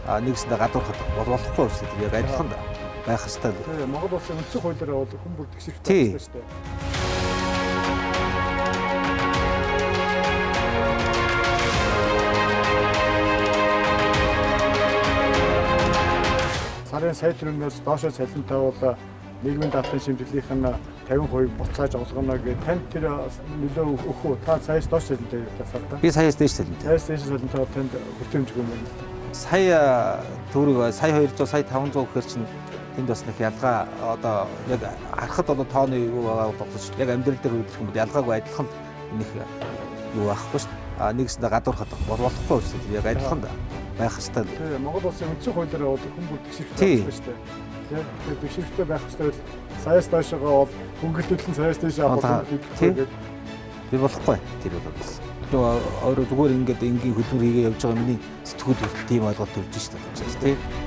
Нэгэсэндээ гадуурхад болохгүй шүү дээ. Яг адилхан байх хэрэгтэй. Тийм, Монгол улсын үндсэн хуулиараа бол хүн бүр тэгшэрхтэй Тийм. байна шүү дээ. Сарын сая төгрөгнөөс доошоо цалинтай бол нийгмийн даатгалын шимтгэлийнх нь 50% буцааж олгоно гэж танд тэр нөлөө өгөх үү? Та саяас доош цалинтай юу тасаа та? Би саяас дээш цалинтай. Саяас дээш цалинтай танд хүртээмж өгөх юм байна л да. Сая төгрөг сая 200 сая 500 гэхэр чинь тэнд бас нэг ялгаа одоо яг харахад одоо тооны юу байгаа болохч яг амьдрал дээр үзэх юм бол ялгаагүй адилхан нэг юу байхгүй шүү дээ. Нэгэсэндээ гадуурхад болохгүй шүү дээ. Яг адилхан байх хэрэгтэй. Тийм, Монгол улсын үндсэн хуулиараа бол хүн бүр тэгшэрхтэй байна шүү дээ. Тийм, тэгшэрхтэй байх хэрэгтэй бол саяас доошоо бол хөнгөлөлтөн саяас дээш авах гэдэг. Би болохгүй. Тэр бол бас. Өөрөө зүгээр ингээд энгийн хөдөлмөр хийгээ явж байгаа миний сэтгүүл тийм ойлголт төрж шүү дээ. Тийм.